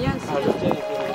tien aussi. Ah, le tien, il était-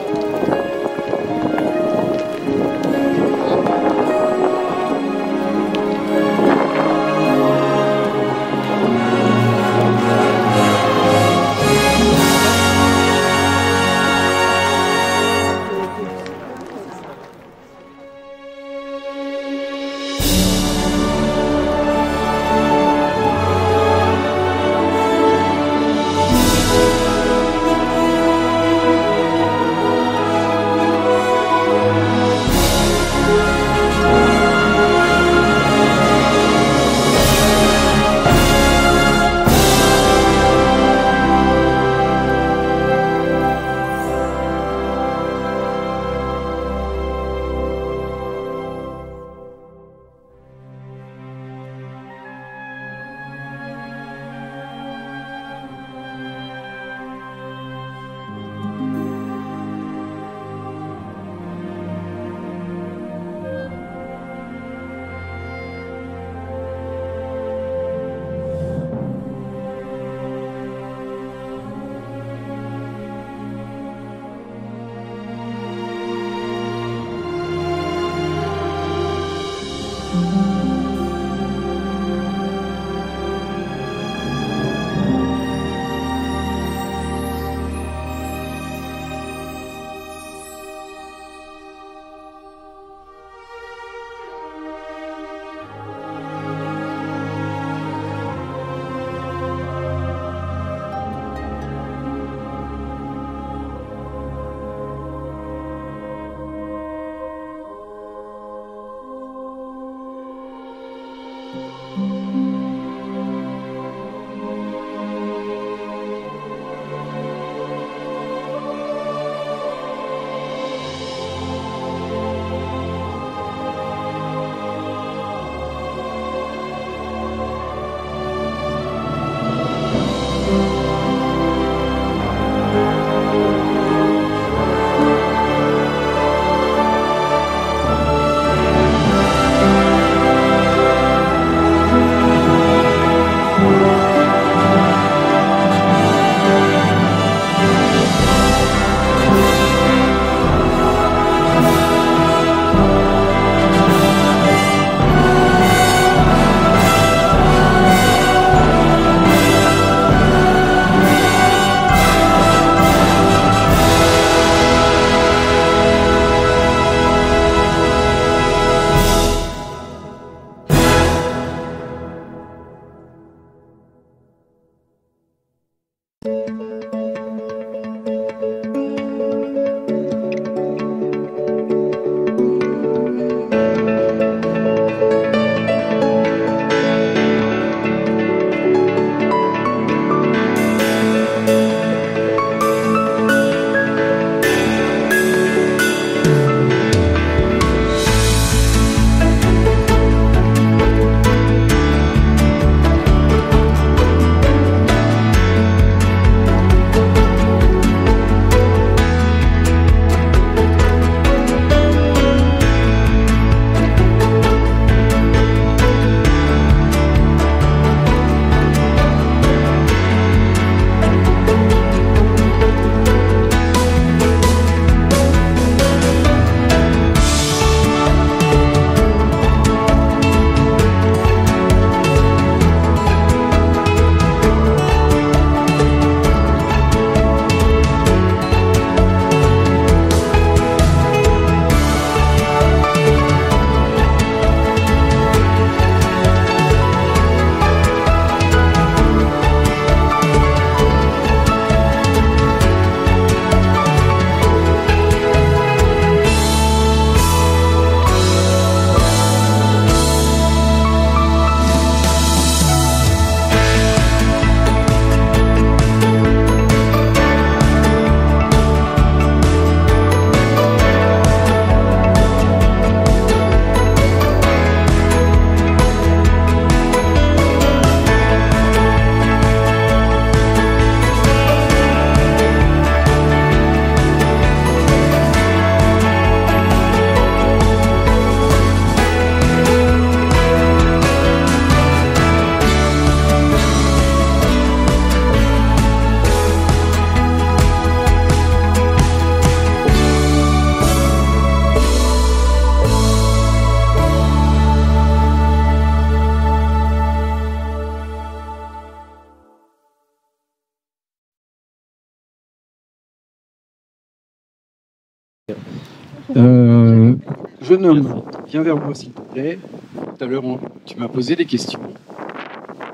Jeune homme, viens vers moi s'il te plaît. Tout à l'heure, tu m'as posé des questions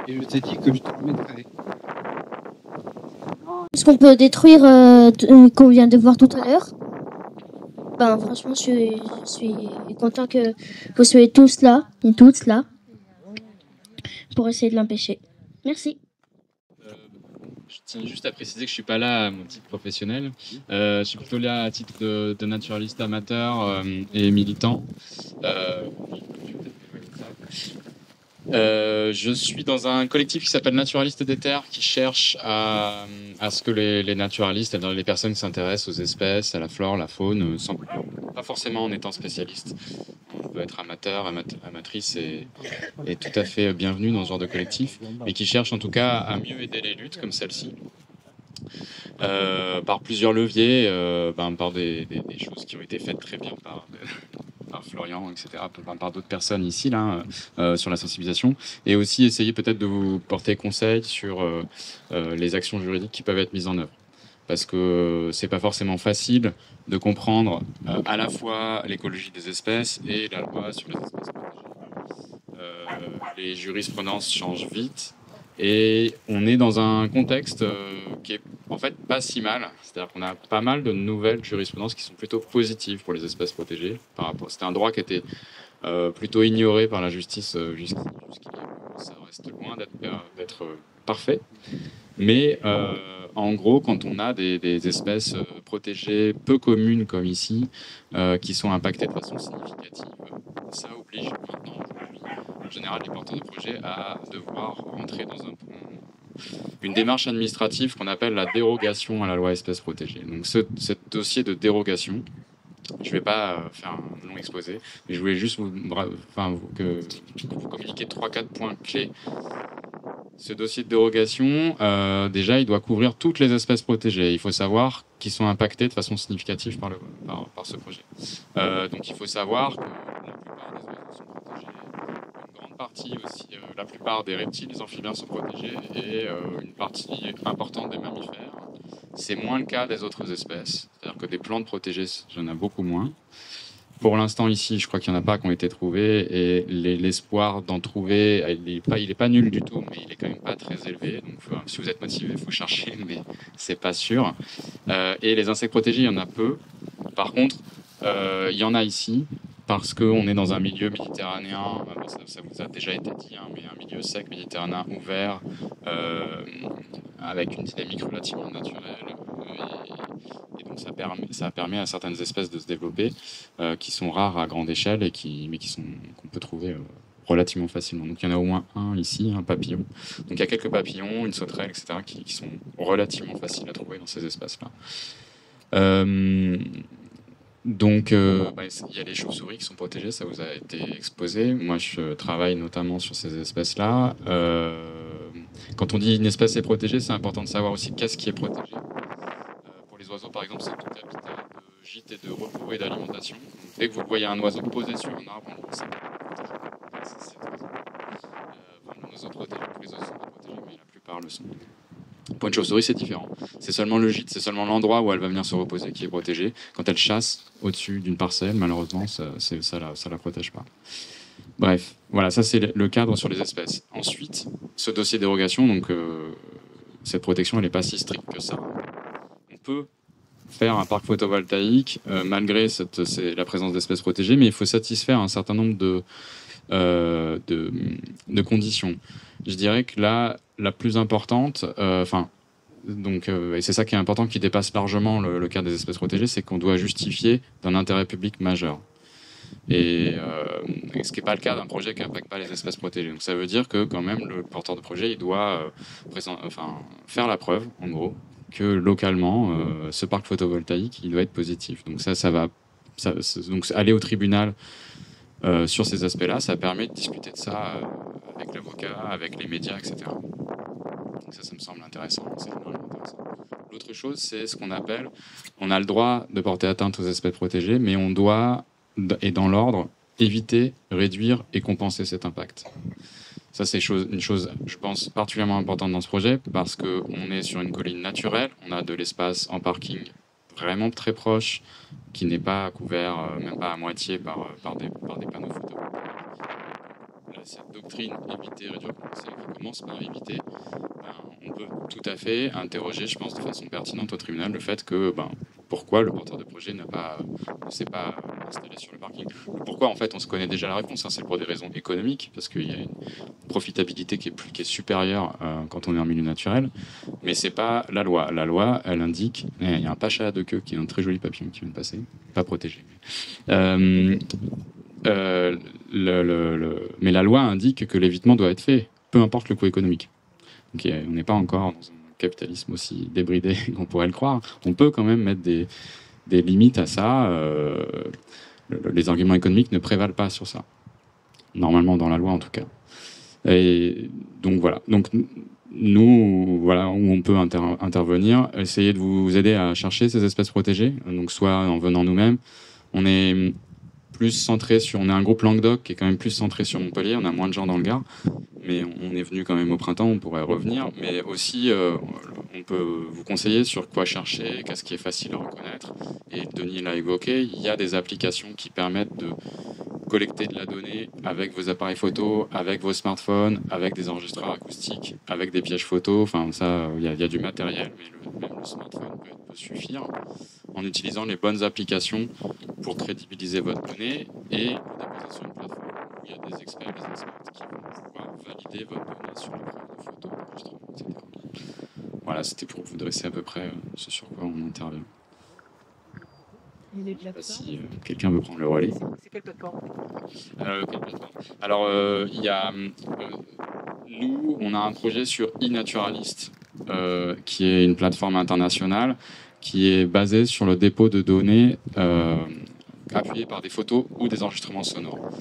et je t'ai dit que je te remettrais. Est-ce qu'on peut détruire qu'on vient de voir tout à l'heure? Ben, franchement, je suis content que vous soyez tous là, et toutes là, pour essayer de l'empêcher. Merci. Je tiens juste à préciser que je ne suis pas là à mon titre professionnel. Je suis plutôt là à titre de naturaliste amateur et militant. Je suis dans un collectif qui s'appelle Naturalistes des Terres, qui cherche à ce que les naturalistes, c'est-à-dire les personnes qui s'intéressent aux espèces, à la flore, la faune, pas forcément en étant spécialiste. On peut être amateur, amatrice et tout à fait bienvenue dans ce genre de collectif, mais qui cherche en tout cas à mieux aider les luttes comme celle-ci. Par plusieurs leviers, par des choses qui ont été faites très bien par Florian, etc., par d'autres personnes ici, là, sur la sensibilisation, et aussi essayer peut-être de vous porter conseil sur les actions juridiques qui peuvent être mises en œuvre. Parce que c'est pas forcément facile de comprendre à la fois l'écologie des espèces et la loi sur les espèces protégées. Les jurisprudences changent vite, et on est dans un contexte qui est en fait pas si mal. C'est-à-dire qu'on a pas mal de nouvelles jurisprudences qui sont plutôt positives pour les espèces protégées. C'était un droit qui était plutôt ignoré par la justice jusqu'hier. Ça reste loin d'être parfait. Mais en gros, quand on a des espèces protégées peu communes comme ici, qui sont impactées de façon significative, ça oblige maintenant en général les porteurs de projets à devoir rentrer dans une démarche administrative qu'on appelle la dérogation à la loi espèces protégées. Donc ce dossier de dérogation, je ne vais pas faire un long exposé, mais je voulais juste vous communiquer 3-4 points clés. Ce dossier de dérogation, déjà, il doit couvrir toutes les espèces protégées. Il faut savoir qu'ils sont impactés de façon significative par ce projet. Donc il faut savoir que la plupart des oiseaux sont protégés, une grande partie aussi, la plupart des reptiles, des amphibiens sont protégés, et une partie importante des mammifères. C'est moins le cas des autres espèces. C'est-à-dire que des plantes protégées, il y en a beaucoup moins. Pour l'instant, ici, je crois qu'il n'y en a pas qui ont été trouvés, et l'espoir d'en trouver, il est pas nul du tout, mais il est quand même pas très élevé. Donc, si vous êtes motivé, il faut chercher, mais c'est pas sûr. Et les insectes protégés, il y en a peu. Par contre, il y en a ici, parce qu'on est dans un milieu méditerranéen, ça vous a déjà été dit, hein, mais un milieu sec méditerranéen ouvert, avec une dynamique relativement naturelle. Et donc ça permet à certaines espèces de se développer, qui sont rares à grande échelle, et qu'on peut trouver relativement facilement. Donc il y en a au moins un ici, un papillon. Donc il y a quelques papillons, une sauterelle, etc., qui sont relativement faciles à trouver dans ces espaces-là. Donc, il y a les chauves-souris qui sont protégées, ça vous a été exposé. Moi, je travaille notamment sur ces espèces-là. Quand on dit une espèce est protégée, c'est important de savoir aussi qu'est-ce qui est protégé. Pour les oiseaux, par exemple, c'est tout habitat de gîte et de repos et d'alimentation. Dès que vous voyez un oiseau posé sur un arbre, on le sait. Un oiseau protégé, tous les oiseaux sont pas protégés, mais la plupart le sont. Pour une chauve-souris, c'est différent. C'est seulement le gîte, c'est seulement l'endroit où elle va venir se reposer qui est protégé. Quand elle chasse au-dessus d'une parcelle, malheureusement, ça la protège pas. Bref, voilà, ça c'est le cadre sur les espèces. Ensuite, ce dossier dérogation, donc cette protection, elle n'est pas si stricte que ça. On peut faire un parc photovoltaïque malgré la présence d'espèces protégées, mais il faut satisfaire un certain nombre de conditions. Je dirais que là, la plus importante, et c'est ça qui est important, qui dépasse largement le cadre des espèces protégées, c'est qu'on doit justifier d'un intérêt public majeur. Et ce qui n'est pas le cas d'un projet qui n'impacte pas les espèces protégées. Donc ça veut dire que quand même le porteur de projet, il doit faire la preuve, en gros, que localement, ce parc photovoltaïque, il doit être positif. Donc donc aller au tribunal sur ces aspects-là, ça permet de discuter de ça avec l'avocat, avec les médias, etc. Donc ça me semble intéressant. C'est énormément intéressant. L'autre chose, c'est ce qu'on appelle, on a le droit de porter atteinte aux espèces protégées, mais on doit, et dans l'ordre, éviter, réduire et compenser cet impact. Ça, c'est une chose, je pense, particulièrement importante dans ce projet, parce qu'on est sur une colline naturelle, on a de l'espace en parking vraiment très proche, qui n'est pas couvert, même pas à moitié, par des panneaux photovoltaïques. Cette doctrine éviter, réduire, compenser, qui commence par éviter, on peut tout à fait interroger, je pense, de façon pertinente au tribunal le fait que pourquoi le porteur de projet ne s'est pas installé sur le parking. Pourquoi, en fait, on se connaît déjà la réponse, hein, c'est pour des raisons économiques, parce qu'il y a une profitabilité qui est supérieure quand on est en milieu naturel, mais c'est pas la loi. La loi, elle indique, il y a un pacha de queue qui est un très joli papillon qui vient de passer, pas protégé. Mais la loi indique que l'évitement doit être fait, peu importe le coût économique. Donc, on n'est pas encore dans un capitalisme aussi débridé qu'on pourrait le croire. On peut quand même mettre des limites à ça. Les arguments économiques ne prévalent pas sur ça. Normalement, dans la loi, en tout cas. Et donc, voilà. Donc, nous, voilà où on peut intervenir, essayer de vous aider à chercher ces espèces protégées. Donc, soit en venant nous-mêmes. On est un groupe Languedoc qui est quand même plus centré sur Montpellier, on a moins de gens dans le Gard, mais on est venu quand même au printemps, on pourrait revenir, mais aussi on peut vous conseiller sur quoi chercher, qu'est-ce qui est facile à reconnaître, et Denis l'a évoqué, il y a des applications qui permettent de collecter de la donnée avec vos appareils photo, avec vos smartphones, avec des enregistreurs acoustiques, avec des pièges photo, enfin ça, il y a du matériel, mais même le smartphone peut suffire, en utilisant les bonnes applications pour crédibiliser votre donnée et vous déposer sur une plateforme où il y a des experts qui vont pouvoir valider votre donnée sur les preuves de photos, enregistrements, etc. Voilà, c'était pour vous dresser à peu près ce sur quoi on intervient. Et les Je sais pas plateformes, si quelqu'un veut prendre le relais. c'est quelle plateforme? Quelle plateforme ? Alors, il y a, nous, on a un projet sur eNaturalist, qui est une plateforme internationale qui est basée sur le dépôt de données appuyées par des photos ou des enregistrements sonores.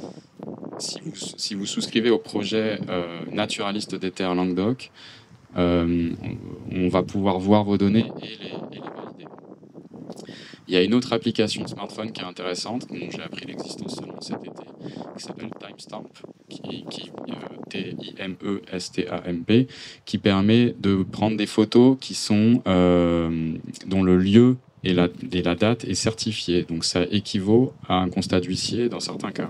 Si vous souscrivez au projet Naturaliste des Terres Languedoc, on va pouvoir voir vos données et les valider. Il y a une autre application smartphone qui est intéressante, dont j'ai appris l'existence seulement cet été, qui s'appelle Timestamp, T-I-M-E-S-T-A-M-P, qui permet de prendre des photos qui sont dont le lieu et la date est certifié. Donc ça équivaut à un constat d'huissier dans certains cas.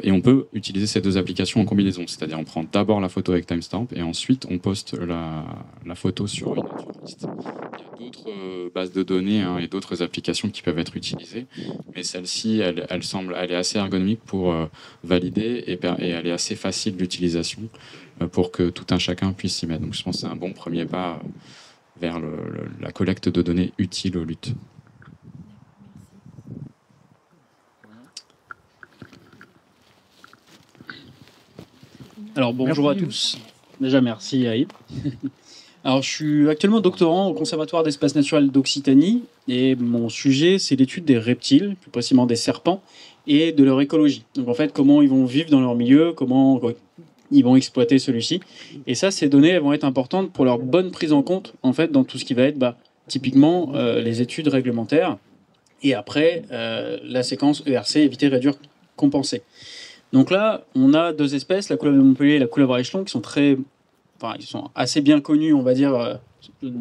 Et on peut utiliser ces deux applications en combinaison, c'est-à-dire on prend d'abord la photo avec Timestamp et ensuite on poste la photo sur une naturaliste. Il y a d'autres bases de données et d'autres applications qui peuvent être utilisées, mais celle-ci, elle est assez ergonomique pour valider et elle est assez facile d'utilisation pour que tout un chacun puisse s'y mettre. Donc je pense que c'est un bon premier pas vers la collecte de données utiles aux luttes. Alors bonjour à tous. Déjà merci Aïd. Alors je suis actuellement doctorant au Conservatoire d'espaces naturels d'Occitanie et mon sujet c'est l'étude des reptiles, plus précisément des serpents et de leur écologie. Donc en fait comment ils vont vivre dans leur milieu, comment ils vont exploiter celui-ci. Et ça, ces données elles vont être importantes pour leur bonne prise en compte en fait dans tout ce qui va être typiquement les études réglementaires et après la séquence ERC, éviter, réduire, compenser. Donc là, on a deux espèces, la couleuvre de Montpellier et la couleuvre à échelon, qui sont ils sont assez bien connus, on va dire,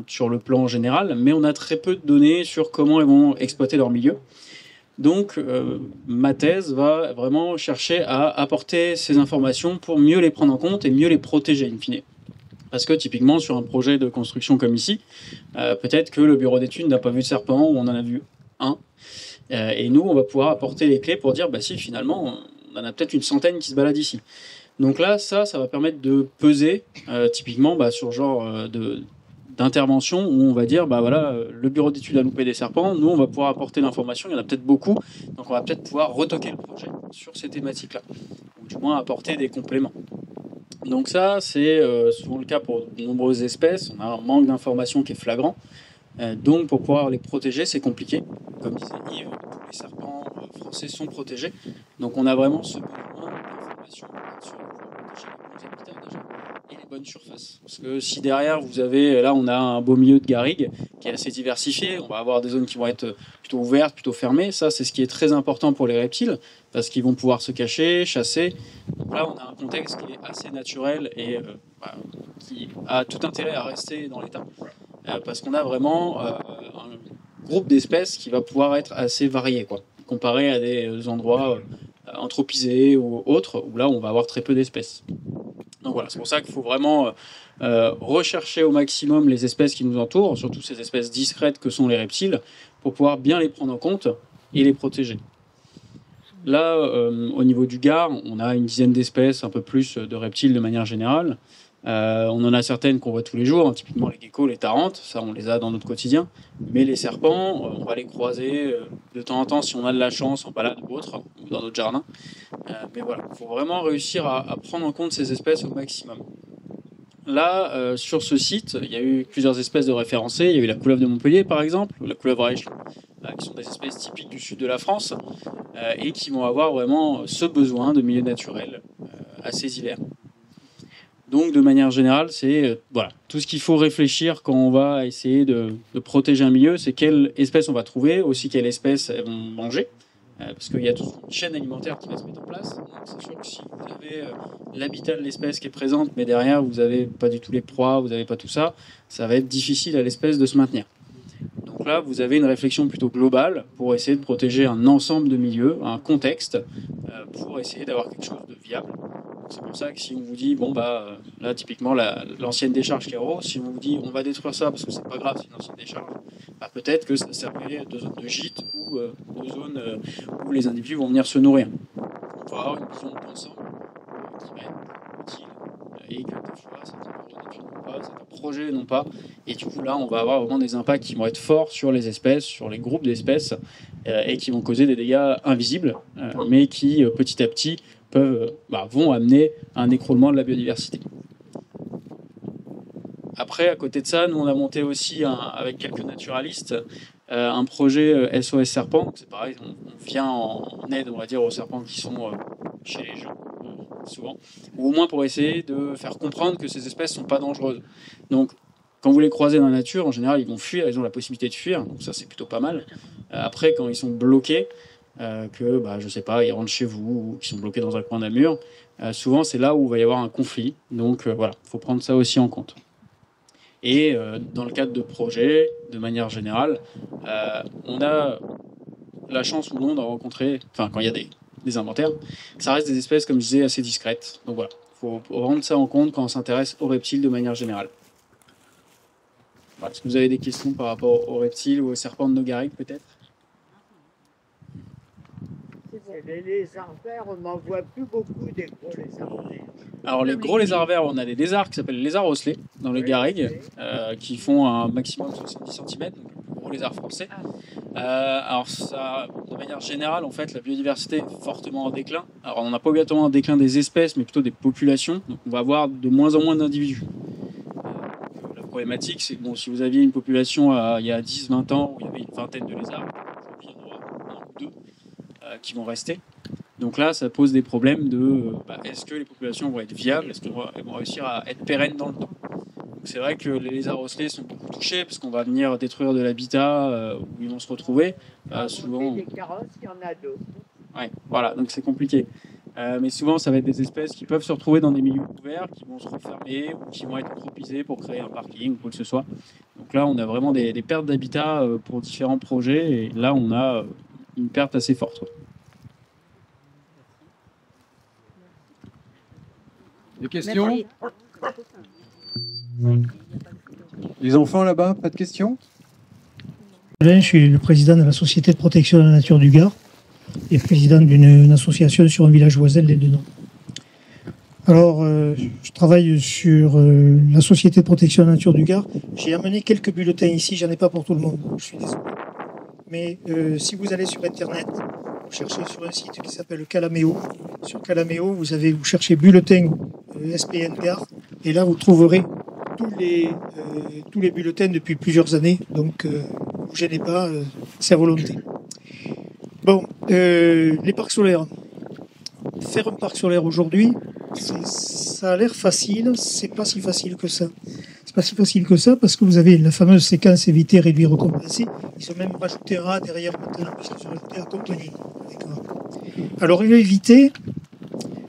sur le plan général, mais on a très peu de données sur comment ils vont exploiter leur milieu. Donc, ma thèse va vraiment chercher à apporter ces informations pour mieux les prendre en compte et mieux les protéger, in fine. Parce que typiquement, sur un projet de construction comme ici, peut-être que le bureau d'études n'a pas vu de serpent, ou on en a vu un. Et nous, on va pouvoir apporter les clés pour dire, si finalement, on en a peut-être une centaine qui se baladent ici. Donc là, ça va permettre de peser, typiquement, sur genre d'intervention où on va dire, le bureau d'études a loupé des serpents, nous, on va pouvoir apporter l'information, il y en a peut-être beaucoup, donc on va peut-être pouvoir retoquer le projet sur ces thématiques-là, ou du moins apporter des compléments. Donc ça, c'est souvent le cas pour de nombreuses espèces, on a un manque d'information qui est flagrant, donc pour pouvoir les protéger, c'est compliqué. Comme disait Yves, tous les serpents français sont protégés, donc on a vraiment ce besoin d'informations sur pouvoir protéger les bons habitats déjà et les bonnes surfaces. Parce que si derrière vous avez, là on a un beau milieu de garrigues qui est assez diversifié, on va avoir des zones qui vont être plutôt ouvertes, plutôt fermées, ça c'est ce qui est très important pour les reptiles, parce qu'ils vont pouvoir se cacher, chasser. Donc là on a un contexte qui est assez naturel et qui a tout intérêt à rester dans l'état. parce qu'on a vraiment un groupe d'espèces qui va pouvoir être assez varié, quoi, comparé à des endroits anthropisés ou autres, où là on va avoir très peu d'espèces. Donc voilà, c'est pour ça qu'il faut vraiment rechercher au maximum les espèces qui nous entourent, surtout ces espèces discrètes que sont les reptiles, pour pouvoir bien les prendre en compte et les protéger. Là, au niveau du Gard, on a une dizaine d'espèces, un peu plus de reptiles de manière générale. On en a certaines qu'on voit tous les jours, hein, typiquement les geckos, les tarentes, ça on les a dans notre quotidien. Mais les serpents, on va les croiser de temps en temps si on a de la chance en balade ou autre, ou dans notre jardin. Mais voilà, il faut vraiment réussir à prendre en compte ces espèces au maximum. Là, sur ce site, il y a eu plusieurs espèces de référencées. Il y a eu la couleuvre de Montpellier, par exemple, ou la couleuvre à échelon, qui sont des espèces typiques du sud de la France et qui vont avoir vraiment ce besoin de milieu naturel à ces hivers. Donc, de manière générale, c'est voilà, tout ce qu'il faut réfléchir quand on va essayer de protéger un milieu, c'est quelle espèce on va trouver, aussi quelle espèce elles vont manger. Parce qu'il y a toute une chaîne alimentaire qui va se mettre en place. Donc c'est sûr que si vous avez l'habitat de l'espèce qui est présente, mais derrière vous n'avez pas du tout les proies, vous n'avez pas tout ça, ça va être difficile à l'espèce de se maintenir. Donc là, vous avez une réflexion plutôt globale pour essayer de protéger un ensemble de milieux, un contexte, pour essayer d'avoir quelque chose de viable. C'est pour ça que si on vous dit, bon bah là typiquement l'ancienne décharge Kéro, si on vous dit on va détruire ça parce que c'est pas grave, c'est une ancienne décharge, bah, peut-être que ça servirait de zone de gîte ou de zone où les individus vont venir se nourrir. On va avoir une vision d'ensemble qui va être utile et quelquefois c'est un projet d'étude non pas, c'est un projet non pas, et du coup là on va avoir vraiment des impacts qui vont être forts sur les espèces, sur les groupes d'espèces et qui vont causer des dégâts invisibles, mais qui petit à petit vont amener à un écroulement de la biodiversité. Après, à côté de ça, nous on a monté aussi avec quelques naturalistes un projet SOS Serpent. C'est pareil, on vient en aide, on va dire, aux serpents qui sont chez les gens, souvent, ou au moins pour essayer de faire comprendre que ces espèces ne sont pas dangereuses. Donc, quand vous les croisez dans la nature, en général, ils vont fuir, ils ont la possibilité de fuir, donc ça c'est plutôt pas mal. Après, quand ils sont bloqués, je sais pas, ils rentrent chez vous ou qu'ils sont bloqués dans un coin d'un mur, souvent c'est là où il va y avoir un conflit. Donc voilà, il faut prendre ça aussi en compte. Et dans le cadre de projets, de manière générale, on a la chance ou non d'en rencontrer, enfin quand il y a des inventaires, ça reste des espèces, comme je disais, assez discrètes. Donc voilà, il faut prendre ça en compte quand on s'intéresse aux reptiles de manière générale. Voilà. Est-ce que vous avez des questions par rapport aux reptiles ou aux serpents de Nogarik peut-être ? Les lézards verts, on n'en voit plus beaucoup des gros lézards verts. Alors les gros lézards verts, on a des lézards qui s'appellent les lézards osselets dans les garrigues, qui font un maximum de 70 cm, donc le plus gros lézard français. Alors ça, de manière générale, en fait, la biodiversité est fortement en déclin. Alors on n'a pas obligatoirement un déclin des espèces, mais plutôt des populations. Donc on va avoir de moins en moins d'individus. La problématique, c'est que bon, si vous aviez une population il y a 10-20 ans où il y avait une vingtaine de lézards, aujourd'hui il y en aura un ou deux qui vont rester. Donc là, ça pose des problèmes de est-ce que les populations vont être viables, est-ce qu'elles vont réussir à être pérennes dans le temps. Donc c'est vrai que les lézards osselets sont beaucoup touchés parce qu'on va venir détruire de l'habitat où ils vont se retrouver. Souvent. Des carrosses, il y en a d'autres. Ouais, voilà, donc c'est compliqué. Mais souvent, ça va être des espèces qui peuvent se retrouver dans des milieux ouverts, qui vont se refermer ou qui vont être propisées pour créer un parking ou quoi que ce soit. Donc là, on a vraiment des pertes d'habitat pour différents projets et là, on a une perte assez forte. Des questions ? Les enfants là-bas, pas de questions ? Je suis le président de la Société de protection de la nature du Gard et président d'une association sur un village voisin des Deux Noms. Alors, je travaille sur la Société de protection de la nature du Gard. J'ai amené quelques bulletins ici, j'en ai pas pour tout le monde, je suis désolé. Mais si vous allez sur Internet, vous cherchez sur un site qui s'appelle Calaméo. Sur Calaméo, vous cherchez bulletin SPN Gard, et là vous trouverez tous les bulletins depuis plusieurs années. Donc, ne vous gênez pas, c'est à volonté. Bon, les parcs solaires. Faire un parc solaire aujourd'hui, ça a l'air facile, c'est pas si facile que ça. C'est pas si facile que ça parce que vous avez la fameuse séquence éviter, réduire, recompenser. Ils ont même rajouté un A derrière maintenant puisqu'ils ont rajouté accompagner. Alors éviter,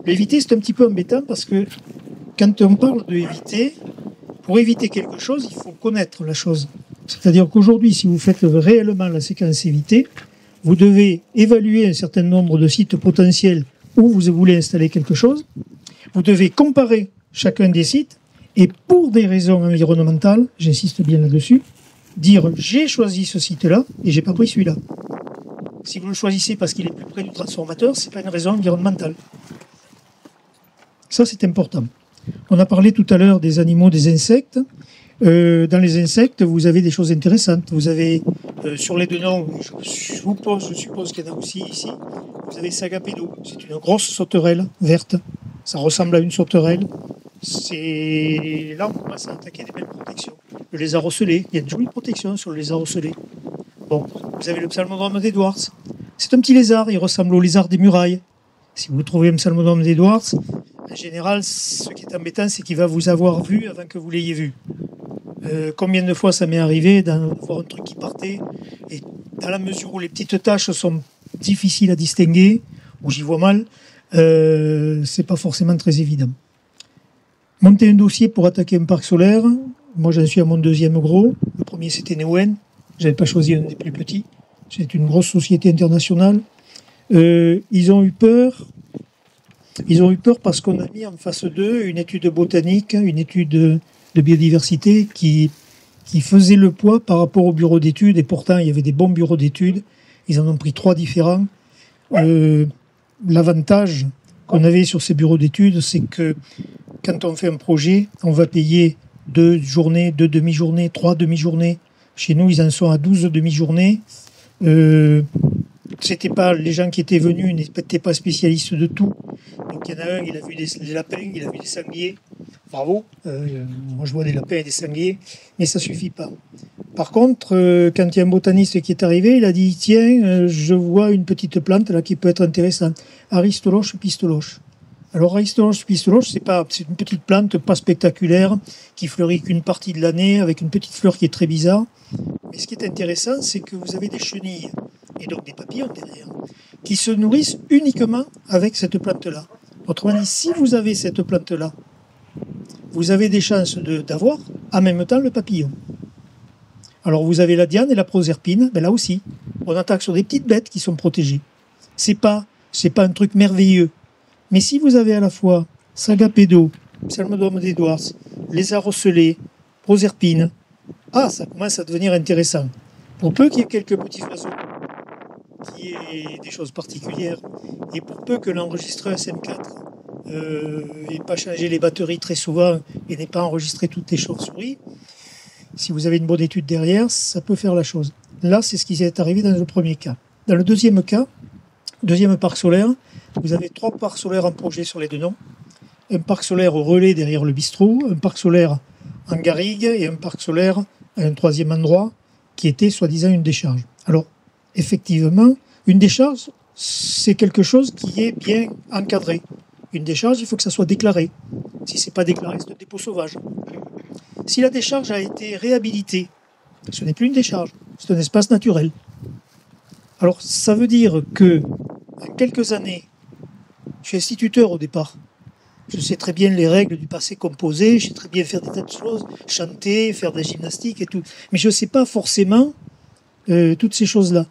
c'est un petit peu embêtant parce que quand on parle de éviter, Pour éviter quelque chose, il faut connaître la chose. C'est-à-dire qu'aujourd'hui, si vous faites réellement la séquence évitée, vous devez évaluer un certain nombre de sites potentiels où vous voulez installer quelque chose. Vous devez comparer chacun des sites et pour des raisons environnementales, j'insiste bien là-dessus, dire j'ai choisi ce site-là et j'ai pas pris celui-là. Si vous le choisissez parce qu'il est plus près du transformateur, c'est pas une raison environnementale. Ça, c'est important. On a parlé tout à l'heure des animaux, des insectes. Dans les insectes, vous avez des choses intéressantes. Vous avez, sur les deux noms, je suppose qu'il y en a aussi ici, vous avez Sagapédo. C'est une grosse sauterelle verte. Ça ressemble à une sauterelle. Là, on commence à attaquer des belles protections. Le lézard ocellé, il y a une jolie protection sur le lézard ocellé. Bon, vous avez le psalmodrome d'Edwards. C'est un petit lézard, il ressemble au lézard des murailles. Si vous trouvez un psalmodrome d'Edwards, en général, ce qui est embêtant, c'est qu'il va vous avoir vu avant que vous l'ayez vu. Combien de fois ça m'est arrivé d'avoir un truc qui partait, et dans la mesure où les petites taches sont difficiles à distinguer, où j'y vois mal, c'est pas forcément très évident. Monter un dossier pour attaquer un parc solaire, moi j'en suis à mon deuxième gros. Le premier c'était Neoen, j'avais pas choisi un des plus petits. C'est une grosse société internationale. Ils ont eu peur parce qu'on a mis en face d'eux une étude botanique, une étude de biodiversité qui faisait le poids par rapport au bureau d'études, et pourtant il y avait des bons bureaux d'études. Ils en ont pris 3 différents. L'avantage qu'on avait sur ces bureaux d'études, c'est que quand on fait un projet, on va payer 2 journées, 2 demi-journées, 3 demi-journées. Chez nous, ils en sont à 12 demi-journées. C'était pas, les gens qui étaient venus n'étaient pas spécialistes de tout. Donc il y en a un, il a vu des lapins, il a vu des sangliers. Bravo. Moi je vois des lapins et des sangliers, mais ça suffit pas. Par contre, quand il y a un botaniste qui est arrivé, il a dit tiens, je vois une petite plante là qui peut être intéressante. Aristoloche pistoloche. Alors Aristoloche pistoloche, c'est une petite plante pas spectaculaire qui fleurit qu'une partie de l'année avec une petite fleur qui est très bizarre. Mais ce qui est intéressant, c'est que vous avez des chenilles et donc des papillons derrière qui se nourrissent uniquement avec cette plante-là. Autrement dit, si vous avez cette plante-là, vous avez des chances d'avoir en même temps le papillon. Alors vous avez la diane et la proserpine, ben là aussi, on attaque sur des petites bêtes qui sont protégées. C'est pas un truc merveilleux. Mais si vous avez à la fois Sagapédo, psalmodrome d'Edwards, lézard ocellé, proserpine, ça commence à devenir intéressant. Pour peu qu'il y ait quelques petits oiseaux qui aient des choses particulières, et pour peu que l'enregistreur SM4 n'ait pas changé les batteries très souvent et n'ait pas enregistré toutes les chauves-souris, si vous avez une bonne étude derrière, ça peut faire la chose. Là, c'est ce qui est arrivé dans le premier cas. Dans le deuxième cas, deuxième parc solaire, vous avez 3 parcs solaires en projet sur les deux noms. Un parc solaire au relais derrière le bistrot, un parc solaire en garrigue et un parc solaire à un troisième endroit qui était soi-disant une décharge. Alors, effectivement, une décharge, c'est quelque chose qui est bien encadré. Une décharge, il faut que ça soit déclaré. Si ce n'est pas déclaré, c'est un dépôt sauvage. Si la décharge a été réhabilitée, ce n'est plus une décharge, c'est un espace naturel. Alors, ça veut dire que, en quelques années, je suis instituteur au départ. Je sais très bien les règles du passé composé, je sais très bien faire des tas de choses, chanter, faire de la gymnastique et tout. Mais je ne sais pas forcément toutes ces choses-là.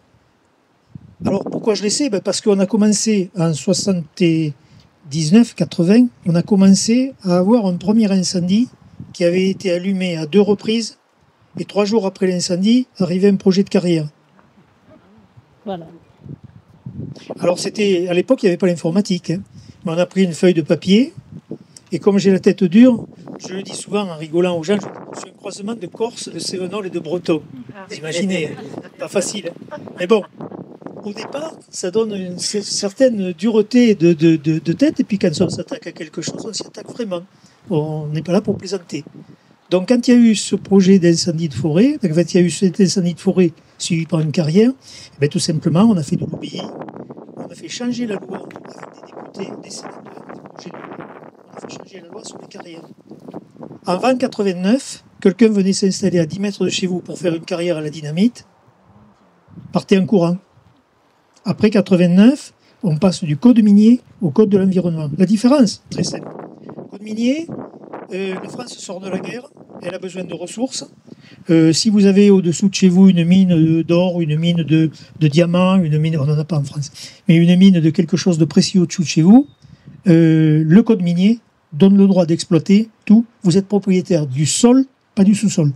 Alors, pourquoi je les sais? Parce qu'on a commencé en 79-80, on a commencé à avoir un premier incendie qui avait été allumé à 2 reprises, et 3 jours après l'incendie, arrivait un projet de carrière. Voilà. Alors à l'époque, il n'y avait pas l'informatique. Mais on a pris une feuille de papier, et comme j'ai la tête dure, je le dis souvent en rigolant aux gens, je suis un croisement de Corse, de Cévenol et de Breton. Vous imaginez, pas facile. Mais bon, au départ, ça donne une certaine dureté de tête, et puis quand on s'attaque à quelque chose, on s'y attaque vraiment. On n'est pas là pour plaisanter. Donc quand il y a eu ce projet d'incendie de forêt, quand il y a eu cet incendie de forêt suivi par une carrière, tout simplement, on a fait de l'OBI, on a fait changer la loi avec des députés, des sénateurs, des projets de loi. On a fait changer la loi sur les carrières. Avant 89, quelqu'un venait s'installer à 10 mètres de chez vous pour faire une carrière à la dynamite, partez en courant. Après 89, on passe du code minier au code de l'environnement. La différence, très simple. Code minier, la France sort de la guerre, elle a besoin de ressources. Si vous avez au-dessous de chez vous une mine d'or, une mine de diamants, une mine, on n'en a pas en France, mais une mine de quelque chose de précieux au-dessous de chez vous, le code minier donne le droit d'exploiter tout. Vous êtes propriétaire du sol, pas du sous-sol.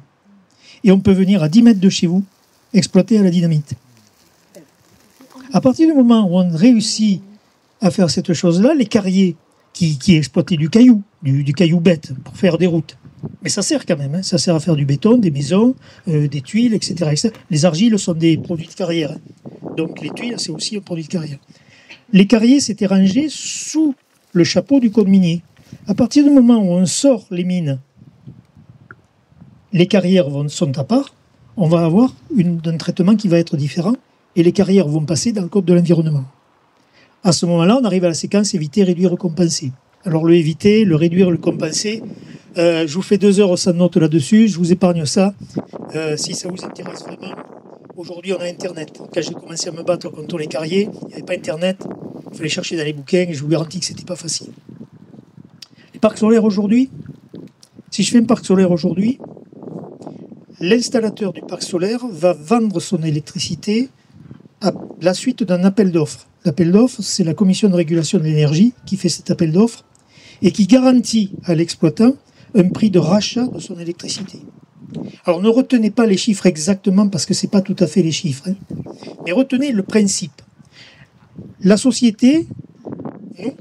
Et on peut venir à 10 mètres de chez vous exploiter à la dynamite. À partir du moment où on réussit à faire cette chose-là, les carriers qui exploitaient du caillou bête pour faire des routes, mais ça sert quand même, hein, ça sert à faire du béton, des maisons, des tuiles, etc., etc. Les argiles sont des produits de carrière. Hein. Donc les tuiles, c'est aussi un produit de carrière. Les carriers s'étaient rangés sous le chapeau du code minier. À partir du moment où on sort les mines, les carrières sont à part, on va avoir un traitement qui va être différent et les carrières vont passer dans le code de l'environnement. À ce moment-là, on arrive à la séquence éviter, réduire, compenser. Alors le éviter, le réduire, le compenser, je vous fais 2 heures sans note là-dessus, je vous épargne ça. Si ça vous intéresse vraiment, aujourd'hui on a Internet. Quand j'ai commencé à me battre contre les carriers, il n'y avait pas Internet, il fallait chercher dans les bouquins et je vous garantis que c'était pas facile. Les parcs solaires aujourd'hui, si je fais un parc solaire aujourd'hui, l'installateur du parc solaire va vendre son électricité à la suite d'un appel d'offres. L'appel d'offres, c'est la commission de régulation de l'énergie qui fait cet appel d'offres et qui garantit à l'exploitant un prix de rachat de son électricité. Alors ne retenez pas les chiffres exactement parce que ce n'est pas tout à fait les chiffres, hein, mais retenez le principe. La société, nous,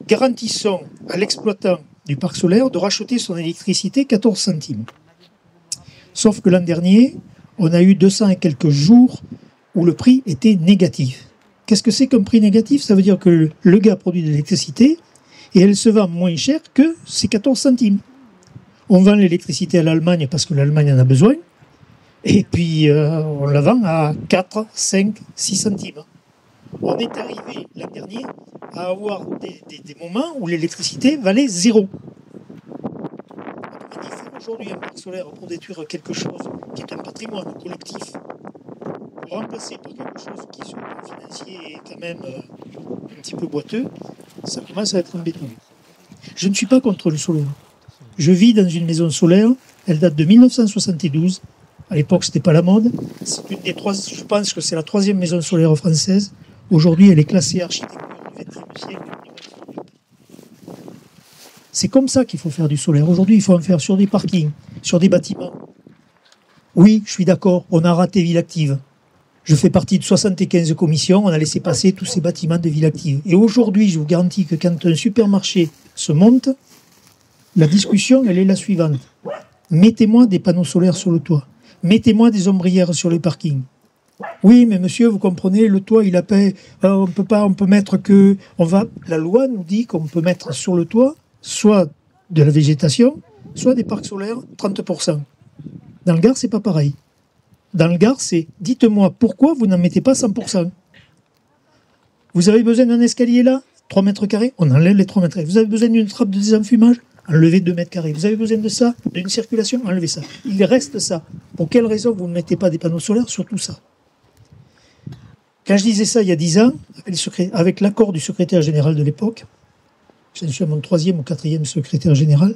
garantissons à l'exploitant du parc solaire de racheter son électricité 14 centimes. Sauf que l'an dernier, on a eu 200 et quelques jours où le prix était négatif. Qu'est-ce que c'est qu'un prix négatif? Ça veut dire que le gars produit de l'électricité et elle se vend moins cher que ses 14 centimes. On vend l'électricité à l'Allemagne parce que l'Allemagne en a besoin et puis on la vend à 4, 5, 6 centimes. On est arrivé l'an dernier à avoir des moments où l'électricité valait 0. Il faut aujourd'hui un parc solaire pour détruire quelque chose qui est un patrimoine collectif, pour remplacer par quelque chose qui, sur le plan financier, est quand même un petit peu boiteux, ça commence à être embêtant. Je ne suis pas contre le solaire. Je vis dans une maison solaire, elle date de 1972. À l'époque, ce n'était pas la mode. C'est une des 3, je pense que c'est la 3e maison solaire française. Aujourd'hui, elle est classée architecture du XXe siècle. C'est comme ça qu'il faut faire du solaire. Aujourd'hui, il faut en faire sur des parkings, sur des bâtiments. Oui, je suis d'accord, on a raté Ville Active. Je fais partie de 75 commissions, on a laissé passer tous ces bâtiments de Ville Active. Et aujourd'hui, je vous garantis que quand un supermarché se monte, la discussion, elle est la suivante. Mettez-moi des panneaux solaires sur le toit. Mettez-moi des ombrières sur les parkings. Oui, mais monsieur, vous comprenez, le toit, il a pas, on peut pas, on peut mettre que, la loi nous dit qu'on peut mettre sur le toit soit de la végétation, soit des parcs solaires 30%. Dans le Gard, c'est pas pareil. Dans le Gard, c'est dites-moi pourquoi vous n'en mettez pas 100%. Vous avez besoin d'un escalier là, 3 mètres carrés, on enlève les 3 mètres carrés. Vous avez besoin d'une trappe de désenfumage, enlevez 2 mètres carrés. Vous avez besoin de ça, d'une circulation, enlevez ça. Il reste ça. Pour quelle raison vous ne mettez pas des panneaux solaires sur tout ça? Quand je disais ça il y a 10 ans, avec l'accord du secrétaire général de l'époque, je suis à mon 3e ou 4e secrétaire général,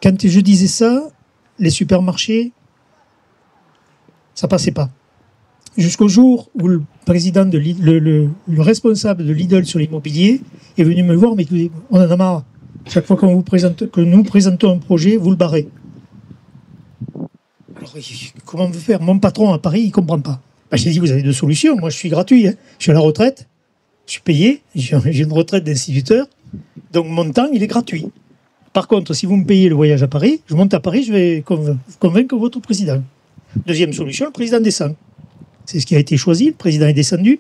quand je disais ça, les supermarchés, ça passait pas. Jusqu'au jour où le président le responsable de Lidl sur l'immobilier est venu me voir, mais on en a marre. Chaque fois que nous présentons un projet, vous le barrez. Alors, comment on veut faire? Mon patron à Paris, il ne comprend pas. J'ai dit, vous avez 2 solutions. Moi, je suis gratuit. Hein. Je suis à la retraite. Je suis payé. J'ai une retraite d'instituteur. Donc, mon temps, il est gratuit. Par contre, si vous me payez le voyage à Paris, je monte à Paris, je vais convaincre votre président. Deuxième solution, le président descend. C'est ce qui a été choisi. Le président est descendu.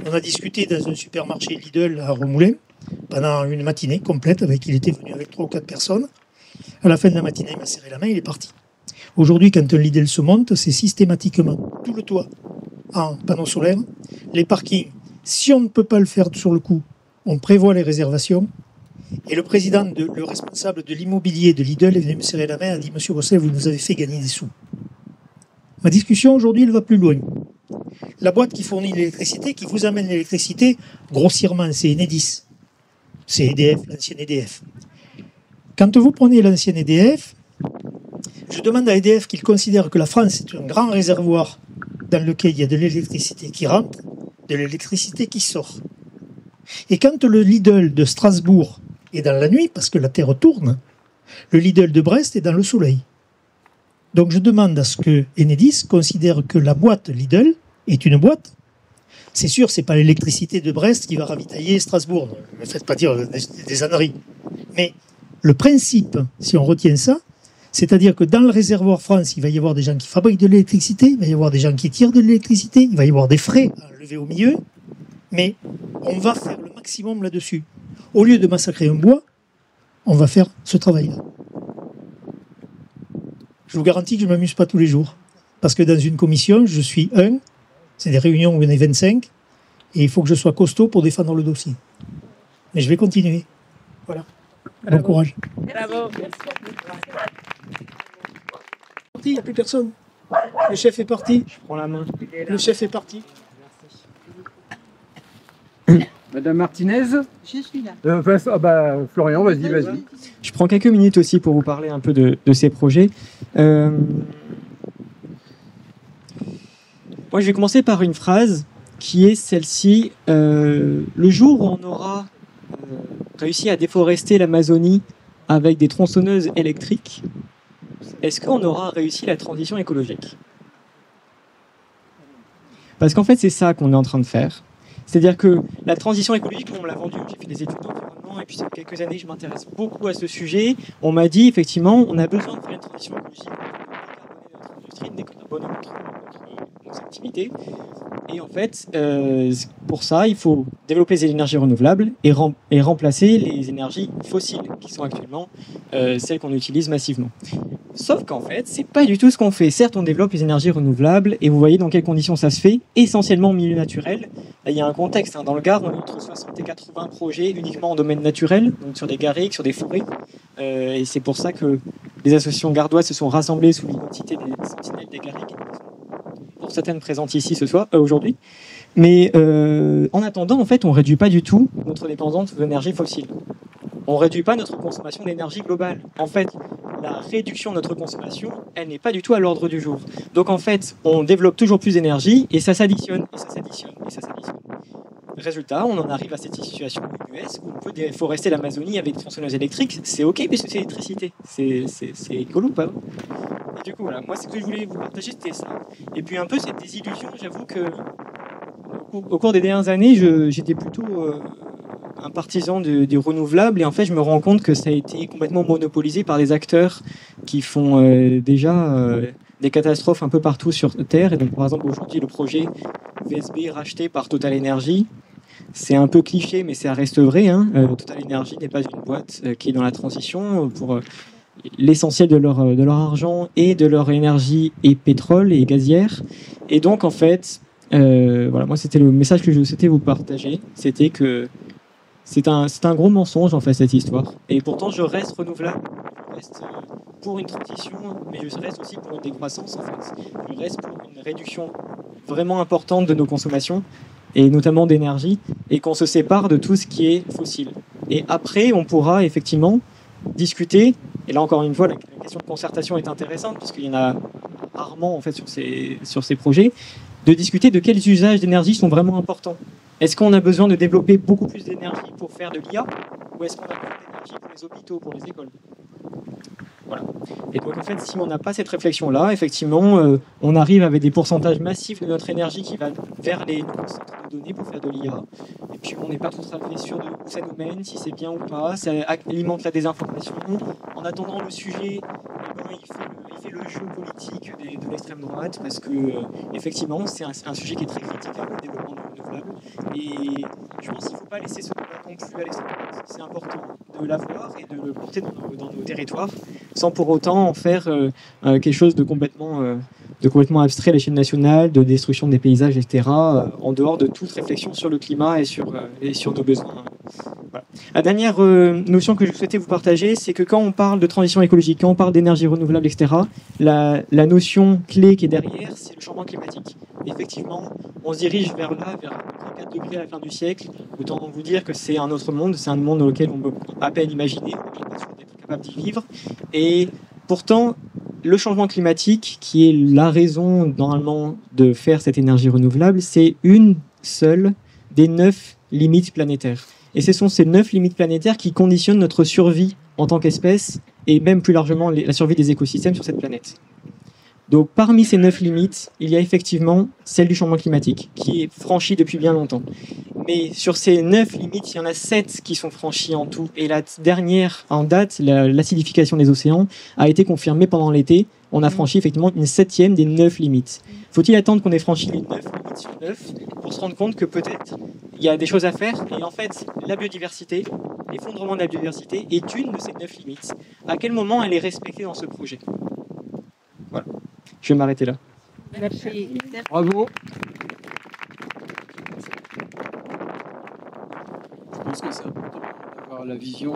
On a discuté dans un supermarché Lidl à Remoulins pendant une matinée complète. Il était venu avec 3 ou 4 personnes. À la fin de la matinée, il m'a serré la main, il est parti. Aujourd'hui, quand un Lidl se monte, c'est systématiquement tout le toit en panneaux solaires. Les parkings, si on ne peut pas le faire sur le coup, on prévoit les réservations. Et le responsable de l'immobilier de Lidl est venu me serrer la main et a dit « Monsieur Bossel, vous nous avez fait gagner des sous ». Ma discussion aujourd'hui, elle va plus loin. La boîte qui fournit l'électricité, qui vous amène l'électricité, grossièrement, c'est Enedis. C'est EDF, l'ancienne EDF. Quand vous prenez l'ancienne EDF, Je demande à EDF qu'il considère que la France est un grand réservoir dans lequel il y a de l'électricité qui rentre, de l'électricité qui sort. Et quand le Lidl de Strasbourg est dans la nuit, parce que la Terre tourne, le Lidl de Brest est dans le soleil. Donc je demande à ce que Enedis considère que la boîte Lidl est une boîte. C'est sûr, c'est pas l'électricité de Brest qui va ravitailler Strasbourg. Ne me faites pas dire des âneries. Mais le principe, si on retient ça, c'est-à-dire que dans le réservoir France, il va y avoir des gens qui fabriquent de l'électricité, il va y avoir des gens qui tirent de l'électricité, il va y avoir des frais à enlever au milieu, mais on va faire le maximum là-dessus. Au lieu de massacrer un bois, on va faire ce travail-là. Je vous garantis que je ne m'amuse pas tous les jours. Parce que dans une commission, je suis un, c'est des réunions où il y en a 25, et il faut que je sois costaud pour défendre le dossier. Mais je vais continuer. Voilà. Bon courage. Bravo. Il n'y a plus personne. Le chef est parti. Je prends la main. Le chef est parti. Madame Martinez. Je suis là. Florian, vas-y. Je prends quelques minutes aussi pour vous parler un peu de ces projets. Moi, je vais commencer par une phrase qui est celle-ci. Le jour où on aura réussi à déforester l'Amazonie avec des tronçonneuses électriques, est-ce qu'on aura réussi la transition écologique? Parce qu'en fait, c'est ça qu'on est en train de faire. C'est-à-dire que la transition écologique, on me l'a vendu, j'ai fait des études d'environnement, et puis ça fait quelques années que je m'intéresse beaucoup à ce sujet. On m'a dit, effectivement, on a besoin de faire une transition écologique pour décarboner notre industrie, décarboner nos activités. Et en fait, pour ça, il faut développer les énergies renouvelables et remplacer les énergies fossiles, qui sont actuellement celles qu'on utilise massivement. Sauf qu'en fait, c'est pas du tout ce qu'on fait. Certes, on développe les énergies renouvelables, et vous voyez dans quelles conditions ça se fait, essentiellement en milieu naturel. Là, il y a un contexte. Dans le Gard, on a entre 60 et 80 projets uniquement en domaine naturel, donc sur des garrigues, sur des forêts. Et c'est pour ça que les associations gardoises se sont rassemblées sous l'identité des sentinelles des garrigues, pour certaines présentes ici ce soir, aujourd'hui. Mais en attendant, en fait, on ne réduit pas du tout notre dépendance aux énergies fossiles. On ne réduit pas notre consommation d'énergie globale. En fait, la réduction de notre consommation, elle n'est pas du tout à l'ordre du jour. Donc en fait, on développe toujours plus d'énergie et ça s'additionne, et ça s'additionne, et ça s'additionne. Résultat, on en arrive à cette situation US où on peut déforester l'Amazonie avec des tronçonneuses électriques. C'est OK puisque c'est l'électricité. C'est écolo, pas vrai. Et du coup, voilà, moi, ce que je voulais vous partager, c'était ça. Et puis un peu cette désillusion, j'avoue que au cours des dernières années, j'étais plutôt un partisan du renouvelable, et en fait je me rends compte que ça a été complètement monopolisé par des acteurs qui font déjà des catastrophes un peu partout sur Terre. Et donc par exemple aujourd'hui le projet VSB racheté par Total Energy, c'est un peu cliché mais ça reste vrai, hein. Total Energy n'est pas une boîte qui est dans la transition pour l'essentiel de leur argent et de leur énergie et pétrole et gazière. Et donc en fait voilà, moi c'était le message que je souhaitais vous partager, c'était que c'est un gros mensonge en fait cette histoire. Et pourtant je reste renouvelable, je reste pour une transition, mais je reste aussi pour une décroissance en fait. Je reste pour une réduction vraiment importante de nos consommations, et notamment d'énergie, et qu'on se sépare de tout ce qui est fossile. Et après on pourra effectivement discuter, et là encore une fois la question de concertation est intéressante, parce qu'il y en a rarement en fait sur ces projets, de discuter de quels usages d'énergie sont vraiment importants. Est-ce qu'on a besoin de développer beaucoup plus d'énergie pour faire de l'IA, ou est-ce qu'on a besoin d'énergie pour les hôpitaux, pour les écoles? Voilà. Et donc en fait, si on n'a pas cette réflexion-là, effectivement, on arrive avec des pourcentages massifs de notre énergie qui va vers les centres de données pour faire de l'IA. Et puis on n'est pas tout à fait sûr de où ça nous mène, si c'est bien ou pas. Ça alimente la désinformation. En attendant, le sujet, il fait le jeu politique de l'extrême droite, parce que effectivement, c'est un sujet qui est très critique, le développement du renouvelable. Et je pense qu'il ne faut pas laisser ce débat non plus à l'extrême droite. C'est important de l'avoir et de le porter dans nos territoires, sans pour autant en faire quelque chose de complètement abstrait à l'échelle nationale, de destruction des paysages, etc., en dehors de toute réflexion sur le climat et sur nos besoins. Voilà. La dernière notion que je souhaitais vous partager, c'est que quand on parle de transition écologique, quand on parle d'énergie renouvelable, etc., la notion clé qui est derrière, c'est le changement climatique. Effectivement, on se dirige vers 4 degrés à la fin du siècle. Autant vous dire que c'est un autre monde, c'est un monde dans lequel on peut à peine imaginer, on n'est pas sûr d'être capable d'y vivre. Et pourtant, le changement climatique, qui est la raison normalement de faire cette énergie renouvelable, c'est une seule des 9 limites planétaires. Et ce sont ces 9 limites planétaires qui conditionnent notre survie en tant qu'espèce et même plus largement la survie des écosystèmes sur cette planète. Donc parmi ces 9 limites, il y a effectivement celle du changement climatique, qui est franchie depuis bien longtemps. Mais sur ces 9 limites, il y en a 7 qui sont franchies en tout. Et la dernière en date, l'acidification des océans, a été confirmée pendant l'été. On a franchi effectivement une 7e des 9 limites. Faut-il attendre qu'on ait franchi les 9 limites sur 9 pour se rendre compte que peut-être il y a des choses à faire? Et en fait, la biodiversité, l'effondrement de la biodiversité est une de ces 9 limites. À quel moment elle est respectée dans ce projet? Voilà. Je vais m'arrêter là. Merci. Bravo. Je pense que c'est important d'avoir la vision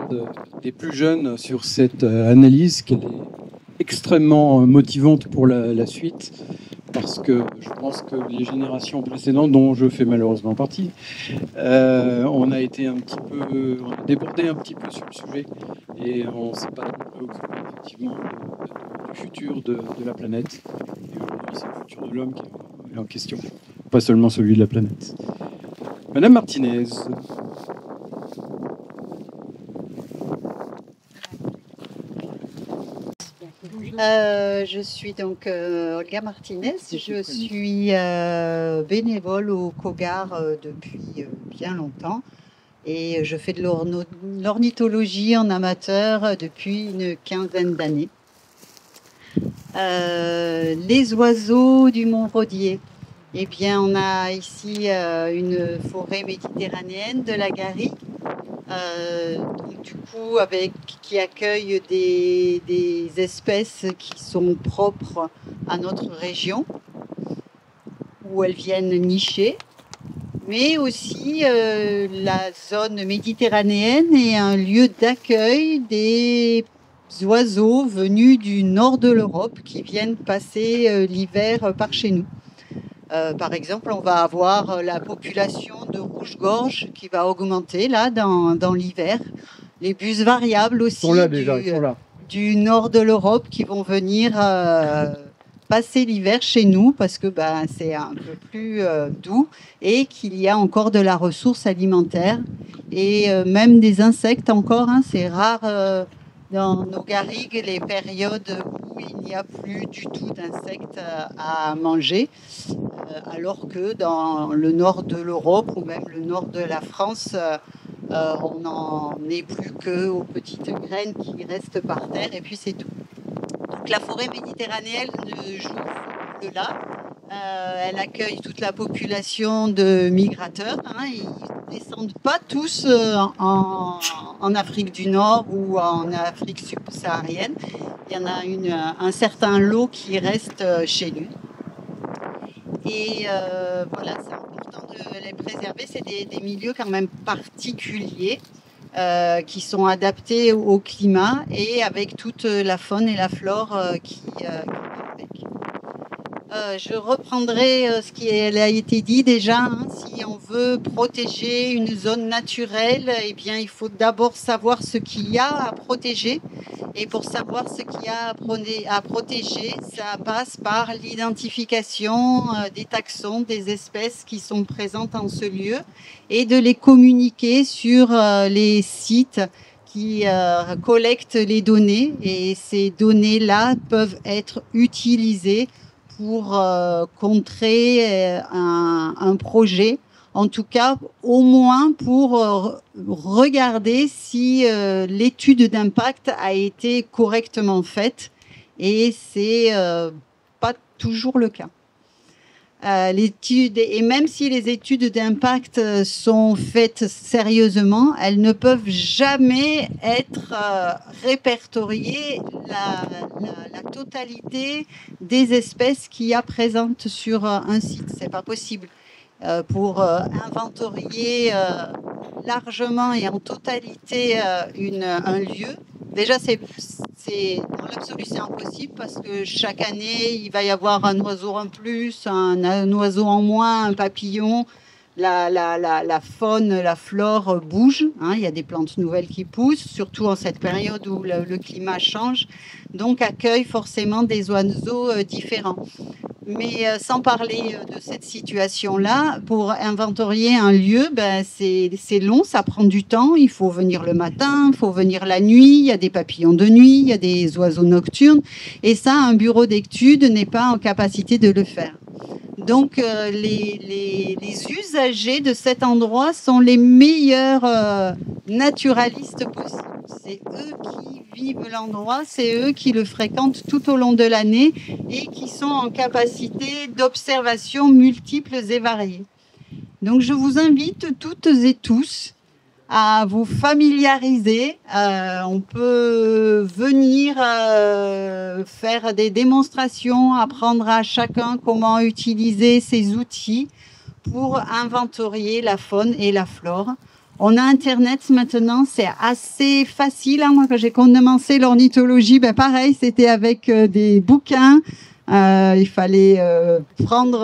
des plus jeunes sur cette analyse, qu'elle est extrêmement motivante pour la suite, parce que je pense que les générations précédentes, dont je fais malheureusement partie, on a été on a débordé un petit peu sur le sujet et on ne s'est pas préoccupé effectivement du futur de la planète. Et aujourd'hui, c'est le futur de l'homme qui est en question, pas seulement celui de la planète. Madame Martinez. Je suis donc Olga Martinez, je suis bénévole au COGAR depuis bien longtemps et je fais de l'ornithologie en amateur depuis une quinzaine d'années. Les oiseaux du Mont-Rodier, eh bien on a ici une forêt méditerranéenne de la Garrigue. Donc, du coup, qui accueille des espèces qui sont propres à notre région, où elles viennent nicher. Mais aussi, la zone méditerranéenne est un lieu d'accueil des oiseaux venus du nord de l'Europe qui viennent passer l'hiver par chez nous. Par exemple, on va avoir la population de rouge-gorge qui va augmenter là dans l'hiver. Les bus variables aussi du nord de l'Europe qui vont venir passer l'hiver chez nous parce que c'est un peu plus doux et qu'il y a encore de la ressource alimentaire et même des insectes encore. C'est rare dans nos garrigues les périodes où il n'y a plus du tout d'insectes à manger, alors que dans le nord de l'Europe ou même le nord de la France, on n'en est plus qu'aux petites graines qui restent par terre et puis c'est tout. Donc la forêt méditerranéenne joue ce rôle-là. Elle accueille toute la population de migrateurs. Ils ne descendent pas tous en Afrique du Nord ou en Afrique subsaharienne. Il y en a un certain lot qui reste chez nous. Et voilà, c'est important de les préserver. C'est des milieux quand même particuliers qui sont adaptés au climat et avec toute la faune et la flore qui va avec. Je reprendrai ce qui a été dit déjà. Si on veut protéger une zone naturelle, eh bien, il faut d'abord savoir ce qu'il y a à protéger. Et pour savoir ce qu'il y a à protéger, ça passe par l'identification des taxons, des espèces qui sont présentes en ce lieu et de les communiquer sur les sites qui collectent les données. Et ces données-là peuvent être utilisées pour contrer un projet, en tout cas au moins pour regarder si l'étude d'impact a été correctement faite et c'est pas toujours le cas. Et même si les études d'impact sont faites sérieusement, elles ne peuvent jamais être répertoriées la totalité des espèces qu'il y a présentes sur un site. C'est pas possible. Pour inventorier largement et en totalité un lieu. Déjà, c'est dans l'absolu, c'est impossible parce que chaque année, il va y avoir un oiseau en plus, un oiseau en moins, un papillon. la faune, la flore bouge. Hein, il y a des plantes nouvelles qui poussent, surtout en cette période où le climat change. Donc accueille forcément des oiseaux différents. Mais sans parler de cette situation-là, pour inventorier un lieu, ben, c'est long, ça prend du temps. Il faut venir le matin, il faut venir la nuit. Il y a des papillons de nuit, il y a des oiseaux nocturnes. Et ça, un bureau d'études n'est pas en capacité de le faire. Donc les usagers de cet endroit sont les meilleurs naturalistes possibles. C'est eux qui vivent l'endroit, c'est eux qui le fréquentent tout au long de l'année et qui sont en capacité d'observation multiples et variées. Donc je vous invite toutes et tous à vous familiariser. On peut venir faire des démonstrations, apprendre à chacun comment utiliser ces outils pour inventorier la faune et la flore. On a Internet maintenant, c'est assez facile. Hein. Moi, quand j'ai commencé l'ornithologie, ben pareil, c'était avec des bouquins. Il fallait prendre,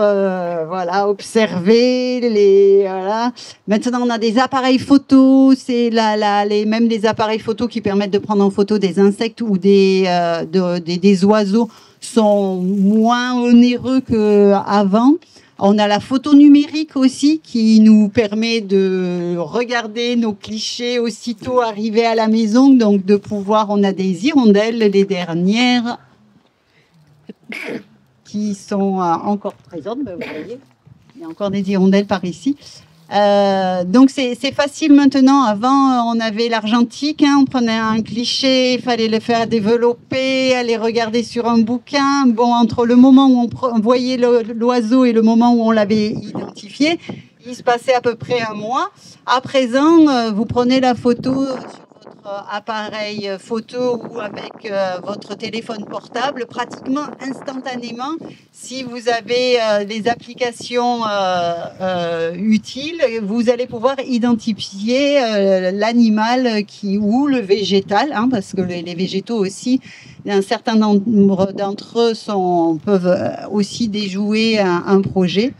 voilà, observer les, voilà. Maintenant, on a des appareils photos. C'est même des appareils photos qui permettent de prendre en photo des insectes ou des oiseaux sont moins onéreux qu'avant. On a la photo numérique aussi qui nous permet de regarder nos clichés aussitôt arrivés à la maison. Donc, de pouvoir, on a des hirondelles, les dernières, qui sont encore présentes. Ben, vous voyez, il y a encore des hirondelles par ici. Donc, c'est facile maintenant. Avant, on avait l'argentique. Hein, on prenait un cliché, il fallait le faire développer, aller regarder sur un bouquin. Bon, entre le moment où on voyait l'oiseau et le moment où on l'avait identifié, il se passait à peu près un mois. À présent, vous prenez la photo sur votre appareil photo ou avec votre téléphone portable, pratiquement instantanément. Si vous avez des applications utiles, vous allez pouvoir identifier l'animal ou le végétal, hein, parce que les végétaux aussi, un certain nombre d'entre eux peuvent aussi déjouer un projet.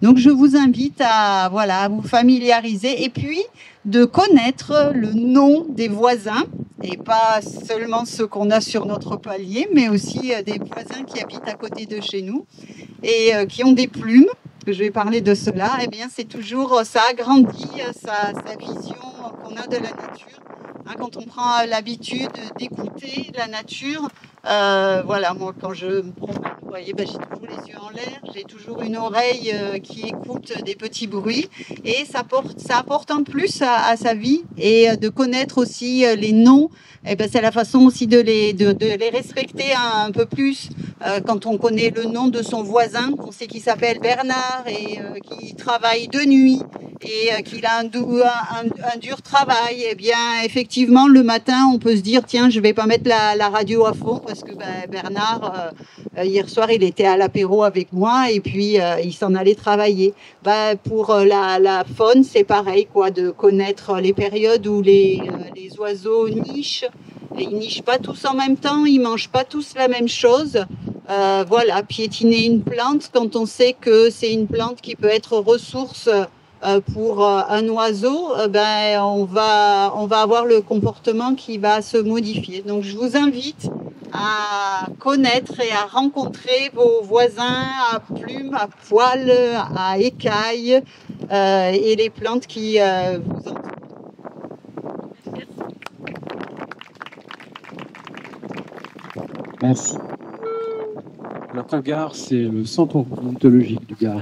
Donc je vous invite à vous familiariser et puis de connaître le nom des voisins et pas seulement ceux qu'on a sur notre palier, mais aussi des voisins qui habitent à côté de chez nous et qui ont des plumes. Que je vais parler de cela. Eh bien, c'est toujours ça agrandit sa vision qu'on a de la nature. Hein, quand on prend l'habitude d'écouter la nature, voilà, moi quand je me promène, vous voyez, ben, j'ai toujours les yeux en l'air, j'ai toujours une oreille qui écoute des petits bruits et ça apporte un plus à sa vie et de connaître aussi les noms. Eh ben, c'est la façon aussi de les respecter un peu plus quand on connaît le nom de son voisin, qu'on sait qu'il s'appelle Bernard et qui travaille de nuit et qu'il a un dur travail. Eh bien, effectivement, le matin, on peut se dire, tiens, je vais pas mettre la radio à fond parce que Bernard, hier soir, il était à l'apéro avec moi et puis il s'en allait travailler. Pour la faune, c'est pareil, quoi, de connaître les périodes où les oiseaux nichent. Et ils nichent pas tous en même temps, ils mangent pas tous la même chose. Voilà, piétiner une plante quand on sait que c'est une plante qui peut être ressource pour un oiseau, on va avoir le comportement qui va se modifier. Donc je vous invite à connaître et à rencontrer vos voisins à plumes, à poils, à écailles et les plantes qui vous entourent. Merci. Notre Gard, c'est le centre ornithologique du Gard.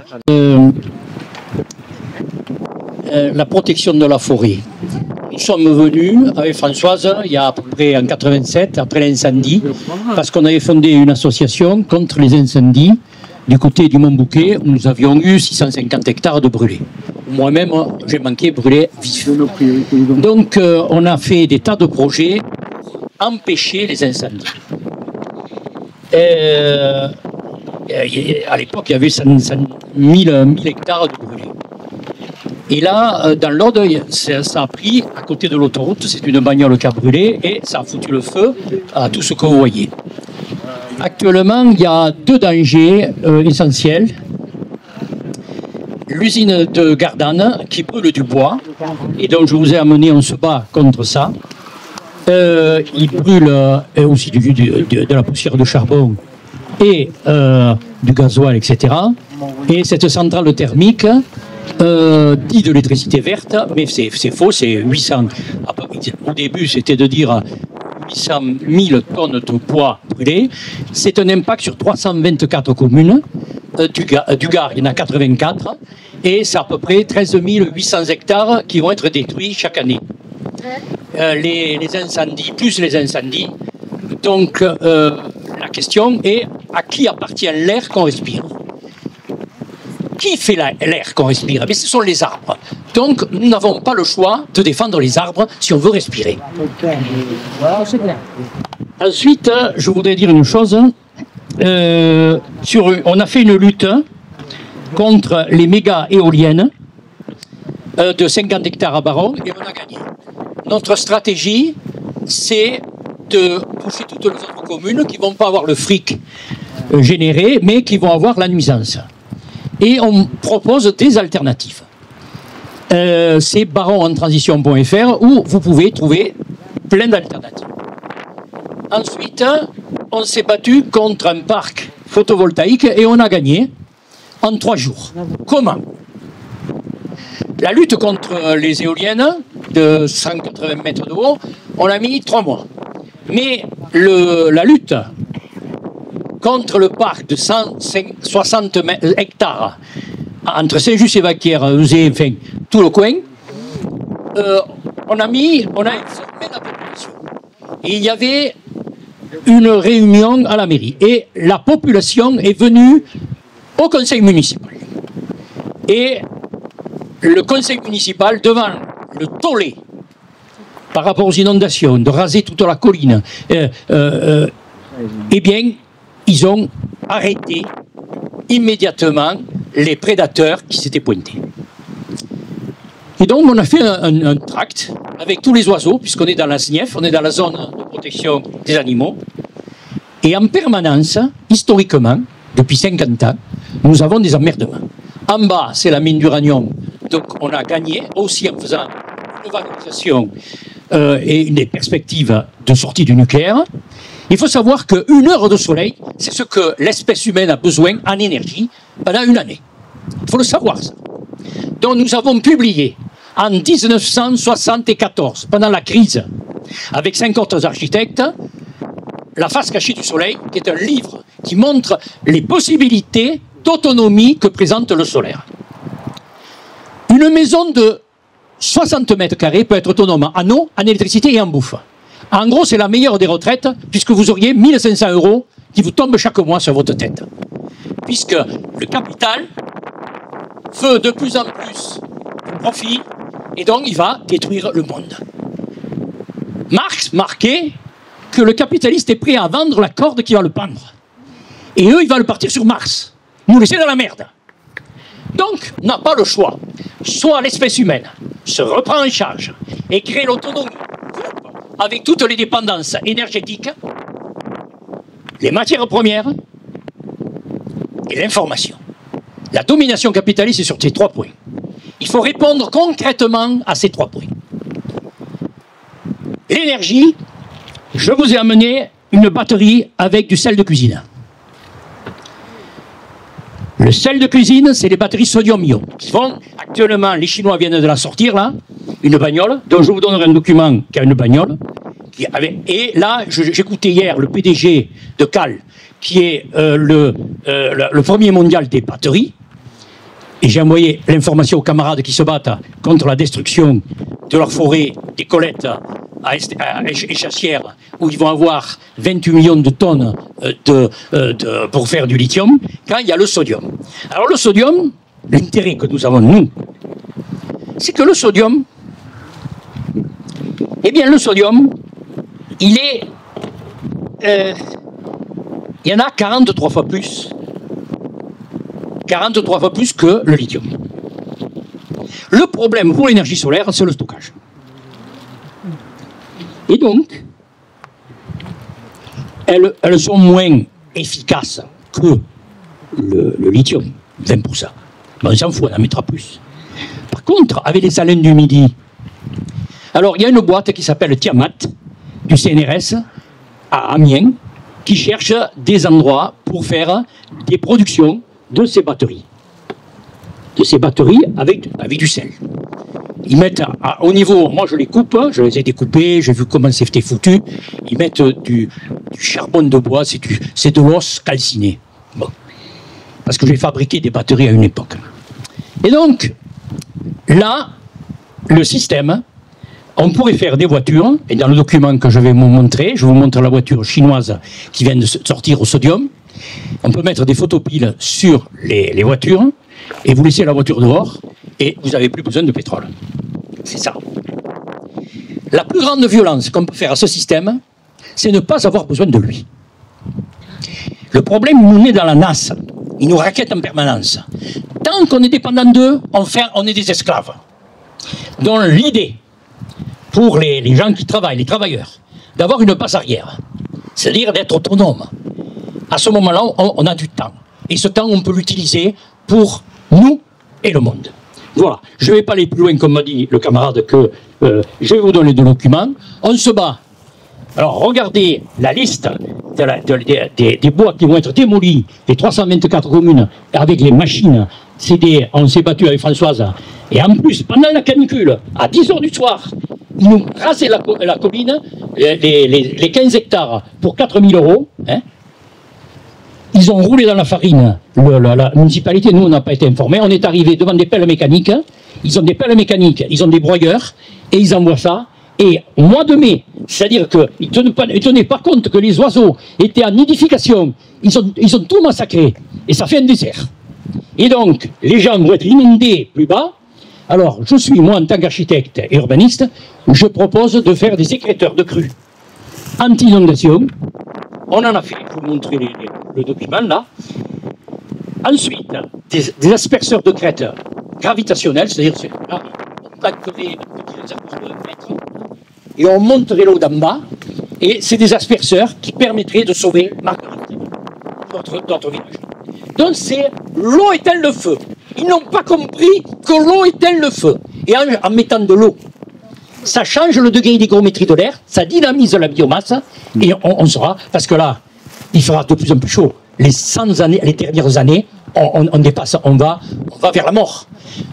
La protection de la forêt. Nous sommes venus avec Françoise il y a à peu près en 87, après l'incendie, parce qu'on avait fondé une association contre les incendies du côté du Mont-Bouquet, où nous avions eu 650 hectares de brûlés. Moi-même, j'ai manqué brûlés vifs. Donc, on a fait des tas de projets pour empêcher les incendies. À l'époque, il y avait 1000 hectares de brûlés. Et là, dans l'Aude, ça a pris à côté de l'autoroute, c'est une bagnole qui a brûlé et ça a foutu le feu à tout ce que vous voyez. Actuellement, il y a deux dangers essentiels. l'usine de Gardanne qui brûle du bois, et donc je vous ai amené, on se bat contre ça. Il brûle aussi de la poussière de charbon et du gasoil, etc. Et cette centrale thermique dit de l'électricité verte, mais c'est faux, c'est 800. Au début, c'était de dire 800 000 tonnes de bois brûlés. C'est un impact sur 324 communes. Du Gard, il y en a 84. Et c'est à peu près 13 800 hectares qui vont être détruits chaque année. Les incendies, plus les incendies. Donc, la question est, à qui appartient l'air qu'on respire? Qui fait l'air qu'on respire? Mais ce sont les arbres. Donc, nous n'avons pas le choix de défendre les arbres si on veut respirer. Ensuite, je voudrais dire une chose. On a fait une lutte contre les méga éoliennes de 50 hectares à Baron et on a gagné. Notre stratégie, c'est de toucher toutes les autres communes qui ne vont pas avoir le fric généré, mais qui vont avoir la nuisance. Et on propose des alternatives. C'est baronentransition.fr où vous pouvez trouver plein d'alternatives. Ensuite, on s'est battu contre un parc photovoltaïque et on a gagné en 3 jours. Comment? La lutte contre les éoliennes de 180 mètres de haut, on a mis 3 mois. Mais la lutte contre le parc de 160 hectares entre Saint-Just et Vaquière, enfin, tout le coin, on a informé la population. Et il y avait une réunion à la mairie. Et la population est venue au conseil municipal. Et le conseil municipal, devant le tollé par rapport aux inondations, de raser toute la colline, eh bien, ils ont arrêté immédiatement les prédateurs qui s'étaient pointés. Et donc, on a fait un tract avec tous les oiseaux, puisqu'on est dans la SNIEF, on est dans la zone de protection des animaux. Et en permanence, historiquement, depuis 50 ans, nous avons des emmerdements. En bas, c'est la mine d'uranium, donc on a gagné, aussi en faisant une valorisation et des perspectives de sortie du nucléaire. Il faut savoir qu'une heure de soleil, c'est ce que l'espèce humaine a besoin en énergie pendant une année. Il faut le savoir, ça. Donc nous avons publié en 1974, pendant la crise, avec 5 autres architectes, La face cachée du soleil, qui est un livre qui montre les possibilités d'autonomie que présente le solaire. Une maison de 60 mètres carrés peut être autonome en eau, en électricité et en bouffe. En gros, c'est la meilleure des retraites, puisque vous auriez 1 500 € qui vous tombent chaque mois sur votre tête. Puisque le capital veut de plus en plus de profit, et donc il va détruire le monde. Marx marquait que le capitaliste est prêt à vendre la corde qui va le pendre. Et eux, ils veulent partir sur Mars, nous laisser dans la merde. Donc, on n'a pas le choix. Soit l'espèce humaine se reprend en charge et crée l'autonomie avec toutes les dépendances énergétiques, les matières premières et l'information. La domination capitaliste est sur ces 3 points. Il faut répondre concrètement à ces 3 points. L'énergie, je vous ai amené une batterie avec du sel de cuisine. Le sel de cuisine, c'est les batteries sodium-ion. Actuellement, les Chinois viennent de la sortir, là, une bagnole, dont je vous donnerai un document qui a une bagnole. Et là, j'écoutais hier le PDG de Cal, qui est le premier mondial des batteries. Et j'ai envoyé l'information aux camarades qui se battent contre la destruction de leur forêt, des Colettes à Échassières, où ils vont avoir 28 millions de tonnes pour faire du lithium, quand il y a le sodium. Alors le sodium, l'intérêt que nous avons, nous, c'est que le sodium, eh bien le sodium, il y en a 43 fois plus. 43 fois plus que le lithium. Le problème pour l'énergie solaire, c'est le stockage. Et donc, elles sont moins efficaces que le lithium, 20%. Mais on s'en fout, on en mettra plus. Par contre, avec les salins du Midi, alors il y a une boîte qui s'appelle Tiamat, du CNRS, à Amiens, qui cherche des endroits pour faire des productions de ces batteries. De ces batteries avec du sel. Ils mettent au niveau, moi je les coupe, je les ai découpés, j'ai vu comment c'était foutu. Ils mettent du charbon de bois, c'est de l'os calciné. Bon. Parce que j'ai fabriqué des batteries à une époque. Et donc, là, le système, on pourrait faire des voitures, et dans le document que je vais vous montrer, je vous montre la voiture chinoise qui vient de sortir au sodium. On peut mettre des photopiles sur les voitures, et vous laissez la voiture dehors, et vous n'avez plus besoin de pétrole. C'est ça. La plus grande violence qu'on peut faire à ce système, c'est ne pas avoir besoin de lui. Le problème, il nous met dans la nasse. Il nous raquette en permanence. Tant qu'on est dépendant d'eux, on est des esclaves. Donc l'idée, pour les gens qui travaillent, les travailleurs, d'avoir une passe arrière, c'est-à-dire d'être autonome. À ce moment-là, on a du temps. Et ce temps, on peut l'utiliser pour nous et le monde. Voilà. Je ne vais pas aller plus loin, comme m'a dit le camarade, que je vais vous donner des documents. On se bat. Alors, regardez la liste des bois qui vont être démolis, les 324 communes, avec les machines. On s'est battu avec Françoise. Et en plus, pendant la canicule, à 10h du soir, ils nous rasaient la colline, les 15 hectares pour 4 000 €. Hein. Ils ont roulé dans la farine. La municipalité, nous, on n'a pas été informés. On est arrivé devant des pelles mécaniques. Ils ont des pelles mécaniques, ils ont des broyeurs, et ils envoient ça. Et au mois de mai, c'est-à-dire qu'ils ne tenaient pas compte que les oiseaux étaient en nidification. Ils ont tout massacré. Et ça fait un désert. Et donc, les gens vont être inondés plus bas. Alors, moi, en tant qu'architecte et urbaniste, je propose de faire des écrêteurs de crues anti-inondation. On en a fait, je vais vous montrer le document là. Ensuite, des asperceurs de crête gravitationnels, c'est-à-dire on plaquerait des asperceurs de mètres et on monterait l'eau d'en bas, et c'est des asperceurs qui permettraient de sauver Marguerite, notre village. Donc c'est l'eau éteint le feu. Ils n'ont pas compris que l'eau éteint le feu. Et en mettant de l'eau, ça change le degré d'hygrométrie de l'air, ça dynamise la biomasse, et on saura, parce que là, il fera de plus en plus chaud. Les dernières années, on dépasse, on va vers la mort.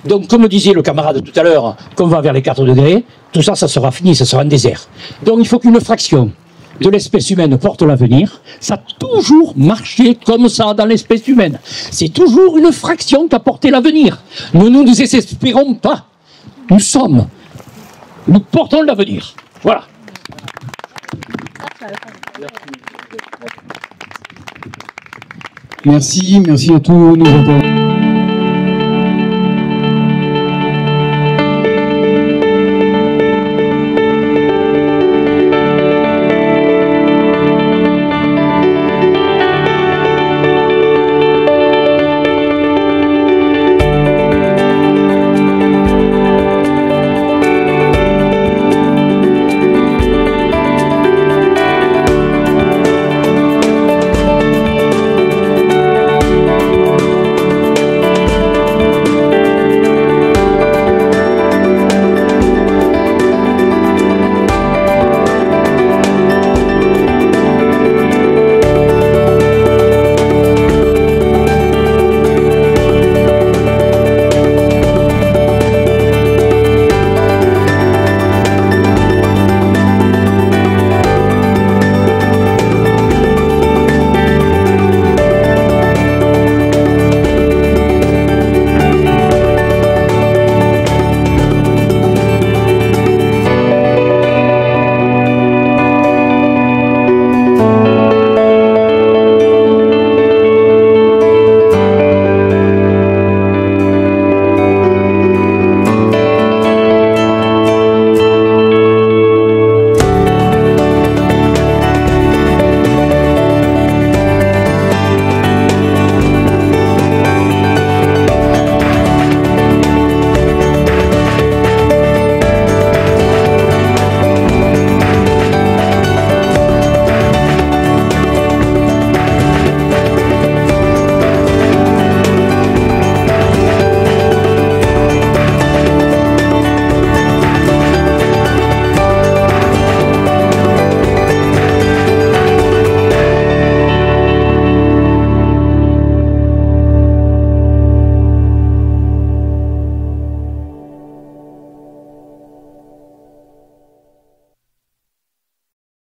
Donc, comme le disait le camarade tout à l'heure, qu'on va vers les 4 degrés, tout ça, ça sera fini, ça sera un désert. Donc, il faut qu'une fraction de l'espèce humaine porte l'avenir. Ça a toujours marché comme ça dans l'espèce humaine. C'est toujours une fraction qui a porté l'avenir. Ne nous désespérons pas. Nous portons l'avenir. Voilà. Merci à tous nos intervenants.